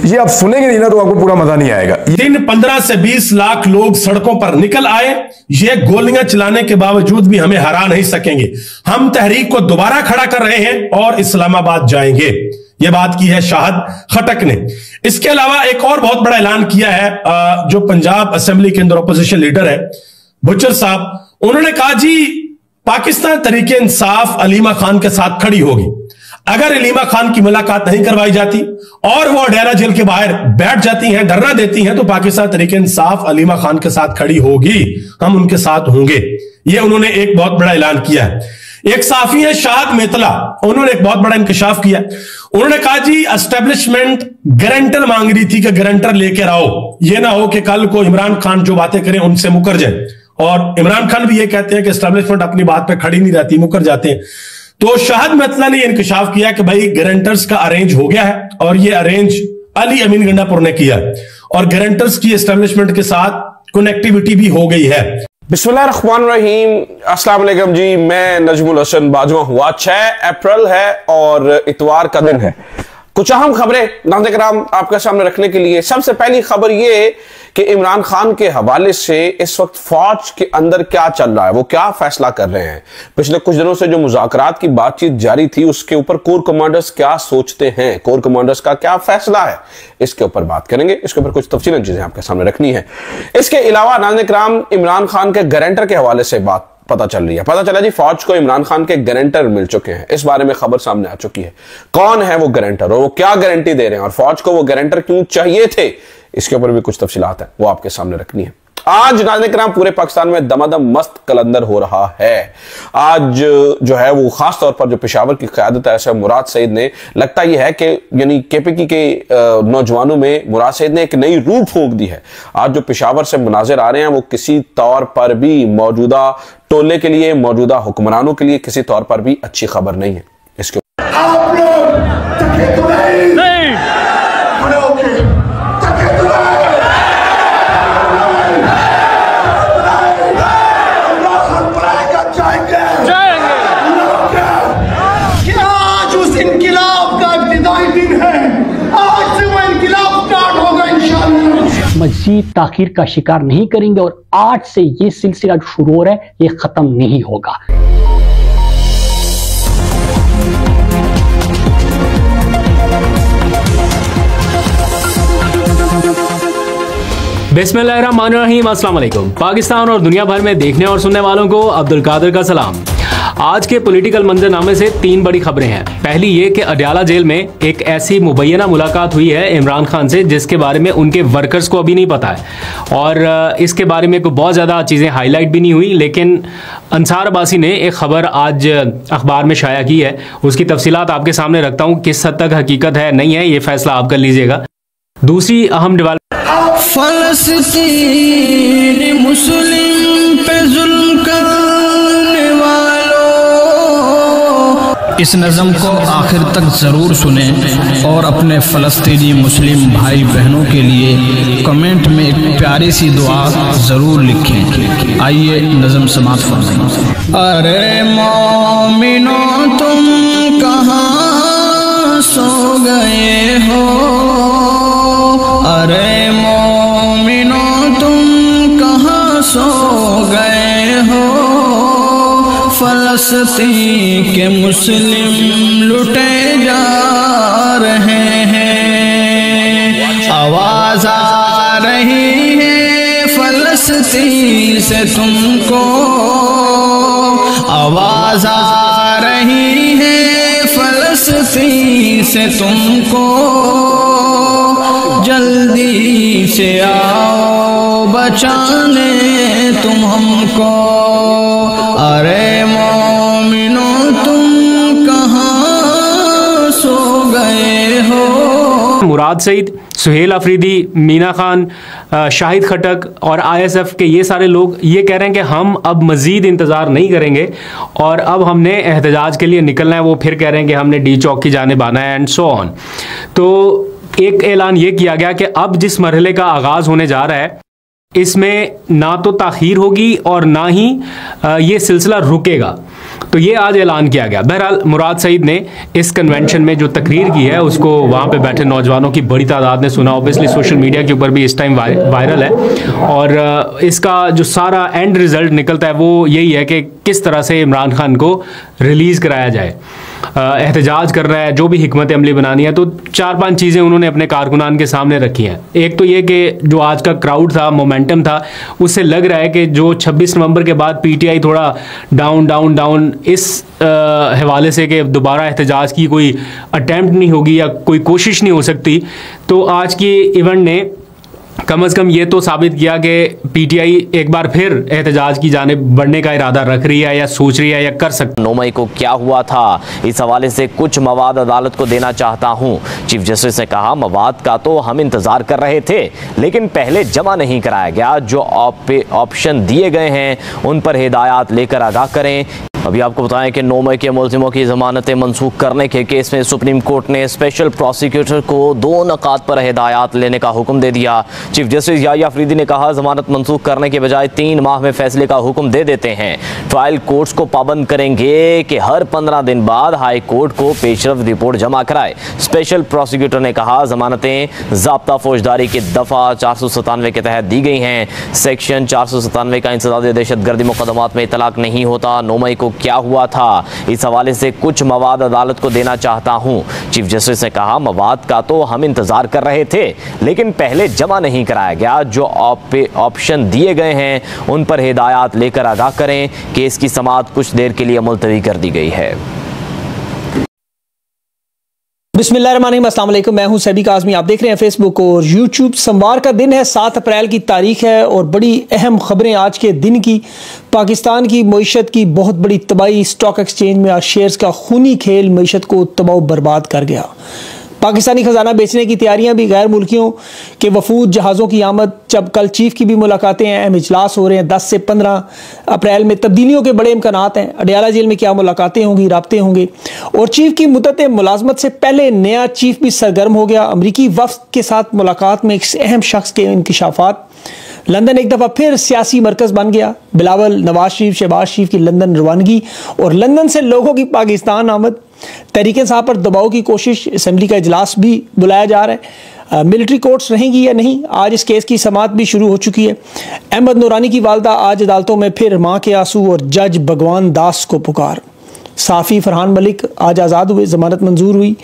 ये आप सुनेंगे नहीं ना तो आपको पूरा मजा नहीं आएगा। दिन 15 से 20 लाख लोग सड़कों पर निकल आए, ये गोलियां चलाने के बावजूद भी हमें हरा नहीं सकेंगे। हम तहरीक को दोबारा खड़ा कर रहे हैं और इस्लामाबाद जाएंगे। यह बात की है शाहिद खटक ने। इसके अलावा एक और बहुत बड़ा ऐलान किया है जो पंजाब असेंबली के अंदर अपोजिशन लीडर है बुच्चर साहब, उन्होंने कहा जी पाकिस्तान तहरीक इंसाफ अलीमा खान के साथ खड़ी होगी। अगर अलीमा खान की मुलाकात नहीं करवाई जाती और वो अडेरा जेल के बाहर बैठ जाती हैं, धरना देती हैं, तो पाकिस्तान तहरीक इंसाफ अलीमा खान के साथ खड़ी होगी, हम उनके साथ होंगे। ये उन्होंने एक बहुत बड़ा ऐलान किया है। एक साफी है शाहिद मेतला, उन्होंने एक बहुत बड़ा इंकशाफ किया। उन्होंने कहा जी एस्टेब्लिशमेंट गारंटर मांग रही थी कि गारंटर लेकर आओ, यह ना हो कि कल को इमरान खान जो बातें करें उनसे मुकर जाए। और इमरान खान भी ये कहते हैं कि एस्टेब्लिशमेंट अपनी बात पे खड़ी नहीं रहती, मुकर जाते हैं। तो शाहिद मेतला ने इंकशाफ किया कि भाई गारंटर्स का अरेंज हो गया है और ये अरेंज अली अमीन गंडापुर ने किया और गारंटर्स की एस्टेब्लिशमेंट के साथ कनेक्टिविटी भी हो गई है। बिस्मिल्लाहिर्रहमानिर्रहीम, अस्सलाम वालेकुम जी, मैं नजमुल हसन बाजवा हुआ। 6 अप्रैल है और इतवार का दिन है। कुछ अहम खबरें नाज़रीन किराम आपके सामने रखने के लिए। सबसे पहली खबर यह कि इमरान खान के हवाले से इस वक्त फौज के अंदर क्या चल रहा है, वो क्या फैसला कर रहे हैं। पिछले कुछ दिनों से जो मुज़ाकरात की बातचीत जारी थी उसके ऊपर कोर कमांडर्स क्या सोचते हैं, कोर कमांडर्स का क्या फैसला है, इसके ऊपर बात करेंगे। इसके ऊपर कुछ तफसीलन चीजें आपके सामने रखनी है। इसके अलावा नाज़रीन किराम इमरान खान के गारंटर के हवाले से बात पता चल रही है। पता चला जी फौज को इमरान खान के गारंटर मिल चुके हैं। इस बारे में खबर सामने आ चुकी है। कौन है वो गारंटर और वो क्या गारंटी दे रहे हैं और फौज को वो गारंटर क्यों चाहिए थे, इसके ऊपर भी कुछ तफसीलात है, वो आपके सामने रखनी है। आज नाज़रीन किराम पूरे पाकिस्तान में दमादम मस्त कलंदर हो रहा है। आज जो है वो खास तौर पर जो पेशावर की क़यादत है मुराद सईद ने, लगता यह है कि यानी केपीकी के नौजवानों में मुराद सईद ने एक नई रूह फूंक दी है। आज जो पेशावर से मुनाजिर आ रहे हैं वो किसी तौर पर भी मौजूदा टोले के लिए, मौजूदा हुक्मरानों के लिए किसी तौर पर भी अच्छी खबर नहीं है। इसके मजीद ताखीर का शिकार नहीं करेंगे और आज से ये सिलसिला शुरू हो रहा है, ये खत्म नहीं होगा। बिस्मिल्लाहिर्रहमानिर्रहीम, अस्सलाम वालेकुम। पाकिस्तान और दुनिया भर में देखने और सुनने वालों को अब्दुल कादिर का सलाम। आज के पॉलिटिकल मंजरनामे से 3 बड़ी खबरें हैं। पहली ये कि अडयाला जेल में एक ऐसी मुबैना मुलाकात हुई है इमरान खान से जिसके बारे में उनके वर्कर्स को अभी नहीं पता है और इसके बारे में कोई बहुत ज़्यादा चीज़ें हाईलाइट भी नहीं हुई, लेकिन अंसार अब्बासी ने एक खबर आज अखबार में शाया की है। उसकी तफसीलात आपके सामने रखता हूँ, किस हद तक हकीकत है नहीं है ये फैसला आप कर लीजिएगा। दूसरी अहम डेवलपमेंट, फलस्तीन मुस्लिम पे जुल्म करने वालों, इस नज़म को आखिर तक ज़रूर सुने और अपने फ़लस्तीनी मुस्लिम भाई बहनों के लिए कमेंट में एक प्यारी सी दुआ ज़रूर लिखें। आइए नज़म समात फरमाएं। अरे मोमिनो तुम कहाँ सो गए हो, अरे मोमिनो तुम कहाँ सो गए हो, फलस्तीन के मुस्लिम लुटे जा रहे हैं। आवाज़ आ रही है फलस्तीन से तुमको, आवाज़ आ रही है फलस्तीन से तुमको, जल्दी से आओ बचाने तुम हमको, अरे मोमिनो तुम कहाँ सो गए हो। मुराद सईद, सुहेल अफरीदी, मीना खान, शाहिद खटक और ISF के ये सारे लोग ये कह रहे हैं कि हम अब मज़ीद इंतज़ार नहीं करेंगे और अब हमने एहतजाज के लिए निकलना है। वो फिर कह रहे हैं कि हमने डी चौक की जानिब आना है एंड सो ऑन। तो एक ऐलान ये किया गया कि अब जिस मरहले का आगाज़ होने जा रहा है इसमें ना तो ताख़ीर होगी और ना ही ये सिलसिला रुकेगा। तो ये आज ऐलान किया गया। बहरहाल मुराद सईद ने इस कन्वेंशन में जो तकरीर की है उसको वहाँ पे बैठे नौजवानों की बड़ी तादाद ने सुना। ऑब्वियसली सोशल मीडिया के ऊपर भी इस टाइम वायरल है, और इसका जो सारा एंड रिजल्ट निकलता है वो यही है कि किस तरह से इमरान खान को रिलीज़ कराया जाए। एहतजाज कर रहा है, जो भी हिकमत अमली बनानी है, तो 4-5 चीज़ें उन्होंने अपने कारकुनान के सामने रखी हैं। एक तो ये कि जो आज का क्राउड था, मोमेंटम था, उससे लग रहा है कि जो 26 नवंबर के बाद पीटीआई थोड़ा डाउन इस हवाले से कि दोबारा एहतजाज की कोई अटैम्प्ट नहीं होगी या कोई कोशिश नहीं हो सकती, तो आज की इवेंट ने कम अज़ कम ये तो साबित किया कि पीटीआई एक बार फिर एहतजाज की जानिब बढ़ने का इरादा रख रही है या सोच रही है या कर सकती है। 9 मई को क्या हुआ था, इस हवाले से कुछ मवाद अदालत को देना चाहता हूं। चीफ जस्टिस ने कहा, मवाद का तो हम इंतजार कर रहे थे, लेकिन पहले जमा नहीं कराया गया। जो ऑप्शन दिए गए हैं उन पर हिदायत लेकर आगाह करें। अभी आपको बताएं कि 9 मई के मुलजिमों की जमानतें मनसूख करने के केस में सुप्रीम कोर्ट ने स्पेशल प्रोसिक्यूटर को 2 नकात पर हिदायत लेने का हुक्म दे दिया। चीफ जस्टिस याहिया अफरीदी ने कहा, जमानत मनसूख करने के बजाय 3 माह में फैसले का हुक्म दे देते हैं। ट्रायल कोर्ट्स को पाबंद करेंगे कि हर 15 दिन बाद हाई कोर्ट को पेशरफ रिपोर्ट जमा कराए। स्पेशल प्रोसिक्यूटर ने कहा, जमानतें ज़ाब्ता फौजदारी की दफ़ा 497 के तहत दी गई हैं। सेक्शन 497 का इंसदाद दहशतगर्दी मुकदमात में इतलाक नहीं होता। 9 मई को क्या हुआ था, इस हवाले से कुछ मवाद अदालत को देना चाहता हूं। चीफ जस्टिस ने कहा, मवाद का तो हम इंतजार कर रहे थे, लेकिन पहले जमा नहीं कराया गया। जो ऑप्शन दिए गए हैं उन पर हिदायत लेकर आगाह करें। केस की समाअत कुछ देर के लिए मुलतवी कर दी गई है। बिस्मिल्लाहिर्रहमानिर्रहीम, अस्सलाम वालेकुम। मैं हूं सैबी काज़मी, आप देख रहे हैं फेसबुक और यूट्यूब। सोमवार का दिन है, 7 अप्रैल की तारीख है और बड़ी अहम खबरें आज के दिन की। पाकिस्तान की मईशत की बहुत बड़ी तबाही, स्टॉक एक्सचेंज में आज शेयर्स का खूनी खेल मईशत को तबाह बर्बाद कर गया। पाकिस्तानी खजाना बेचने की तैयारियां भी, गैर मुल्कियों के वफूद जहाज़ों की आमद, जब कल चीफ की भी मुलाकातें हैं, अहम इजलास हो रहे हैं। 10 से 15 अप्रैल में तब्दीलियों के बड़े इम्कानात हैं। अडयाला जेल में क्या मुलाकातें होंगी, राब्ते होंगे। और चीफ की मुद्दत मुलाजमत से पहले नया चीफ भी सरगर्म हो गया। अमरीकी वफ्द के साथ मुलाकात में एक अहम शख्स के इंकशाफात। लंदन एक दफ़ा फिर सियासी मरकज़ बन गया। बिलावल, नवाज शरीफ, शहबाज शरीफ की लंदन रवानगी और लंदन से लोगों की पाकिस्तान आमद। तहरीक इंसाफ पर दबाव की कोशिश, असम्बली का इजलास भी बुलाया जा रहा है। मिलिट्री कोर्ट्स रहेंगी या नहीं, आज इस केस की समाअत भी शुरू हो चुकी है। अहमद नूरानी की वालदा आज अदालतों में फिर माँ के आंसू और जज भगवान दास को पुकार। साफ़ी फरहान मलिक आज आज़ाद हुए, जमानत मंजूर हुई।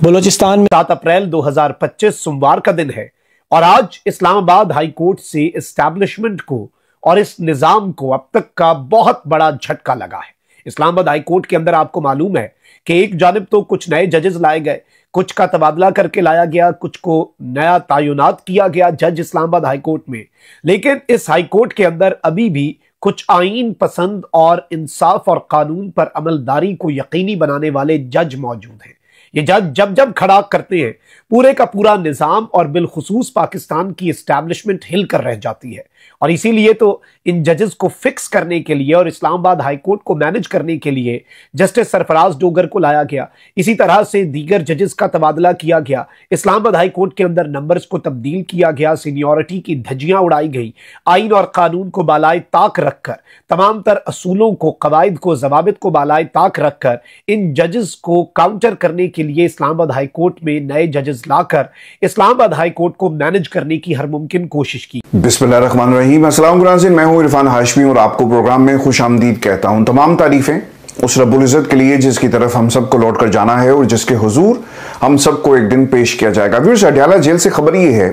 बलोचिस्तान में 7 अप्रैल 2025 सोमवार का दिन है और आज इस्लामाबाद हाई कोर्ट से इस्टेब्लिशमेंट को और इस निजाम को अब तक का बहुत बड़ा झटका लगा है। इस्लामाबाद हाई कोर्ट के अंदर आपको मालूम है कि एक जानिब तो कुछ नए जजेस लाए गए, कुछ का तबादला करके लाया गया, कुछ को नया तायुनात किया गया जज इस्लामाबाद हाई कोर्ट में। लेकिन इस हाई कोर्ट के अंदर अभी भी कुछ आईन पसंद और इंसाफ और कानून पर अमलदारी को यकीनी बनाने वाले जज मौजूद हैं। ये जज जब जब खड़ा करते हैं, पूरे का पूरा निजाम और बिलखुसूस पाकिस्तान की एस्टैब्लिशमेंट हिल कर रह जाती है। और इसीलिए तो इन जजेस को फिक्स करने के लिए और इस्लामाबाद हाई कोर्ट को मैनेज करने के लिए जस्टिस सरफराज डोगर को लाया गया। इसी तरह से दीगर जजेस का तबादला किया गया। इस्लामाबाद हाई कोर्ट के अंदर नंबर्स को तब्दील किया गया, सीनियरिटी की धज्जियां उड़ाई गई। आइन और कानून को बालाए ताक रखकर, तमाम तर असूलों को, कवायद को, जवाबित को बालाए ताक रखकर इन जजेस को काउंटर करने के लिए इस्लामाबाद हाई कोर्ट में नए जजेस लाकर इस्लामाबाद हाई कोर्ट को मैनेज करने की हर मुमकिन कोशिश की। बिस्मिल्लाहिर्रहमानिर्रहीम, अस्सलाम वालेकुम। मैं हूं इरफान हाशमी और आपको प्रोग्राम में खुश आमदीद कहता हूं। तमाम तारीफें उस रब्बुल इज़्ज़त के लिए जिसकी तरफ हम सबको लौट कर जाना है और जिसके हुजूर हम सबको एक दिन पेश किया जाएगा। व्यूअर्स, अडयाला जेल से खबर ये है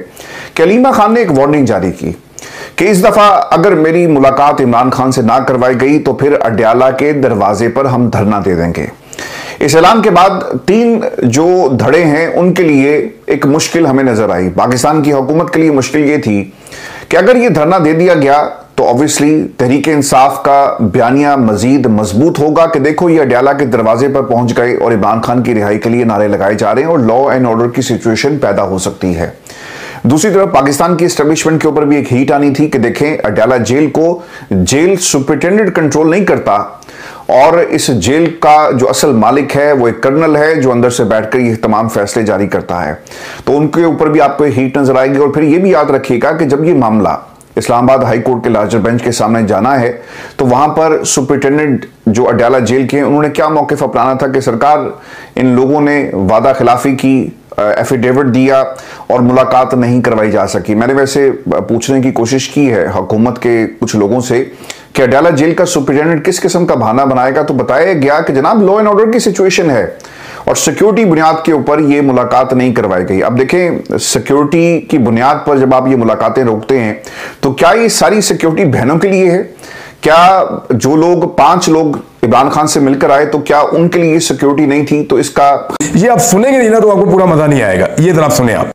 कि अलीमा खान ने एक वार्निंग जारी की कि इस दफा अगर मेरी मुलाकात इमरान खान से ना करवाई गई तो फिर अडयाला के दरवाजे पर हम धरना दे देंगे। इस ऐलान के बाद 3 जो धड़े हैं उनके लिए एक मुश्किल हमें नजर आई। पाकिस्तान की हुकूमत के लिए मुश्किल ये थी कि अगर ये धरना दे दिया गया तो ऑब्वियसली तहरीक इंसाफ का बयानिया मजीद मजबूत होगा कि देखो ये अडयाला के दरवाजे पर पहुंच गए और इमरान खान की रिहाई के लिए नारे लगाए जा रहे हैं और लॉ एंड ऑर्डर की सिचुएशन पैदा हो सकती है। दूसरी तरफ पाकिस्तान की एस्टेब्लिशमेंट के ऊपर भी एक हीट आनी थी कि देखें अडयाला जेल को जेल सुपरिटेंडेंट कंट्रोल नहीं करता और इस जेल का जो असल मालिक है वो एक कर्नल है जो अंदर से बैठकर ये तमाम फैसले जारी करता है। तो उनके ऊपर भी आपको हीट नजर आएगी। और फिर ये भी याद रखिएगा कि जब ये मामला इस्लामाबाद हाई कोर्ट के लार्जर बेंच के सामने जाना है, तो वहां पर सुपरिटेंडेंट जो अडयाला जेल के हैं उन्होंने क्या मौक़िफ़ अपनाना था कि सरकार इन लोगों ने वादा खिलाफी की, एफिडेविट दिया और मुलाकात नहीं करवाई जा सकी। मैंने वैसे पूछने की कोशिश की है हुकूमत के कुछ लोगों से कि अडयाला जेल का सुपरिटेंडेंट किस किस्म का बहाना बनाएगा, तो बताया गया कि जनाब लॉ एंड ऑर्डर की सिचुएशन है और सिक्योरिटी बुनियाद के ऊपर ये मुलाकात नहीं करवाई गई। अब देखें, सिक्योरिटी की बुनियाद पर जब आप ये मुलाकातें रोकते हैं तो क्या ये सारी सिक्योरिटी बहनों के लिए है? क्या जो लोग 5 लोग इमरान खान से मिलकर आए तो क्या उनके लिए सिक्योरिटी नहीं थी? तो इसका ये आप सुनेंगे नहीं ना तो आपको पूरा मजा नहीं आएगा। ये जरा आप सुने आप।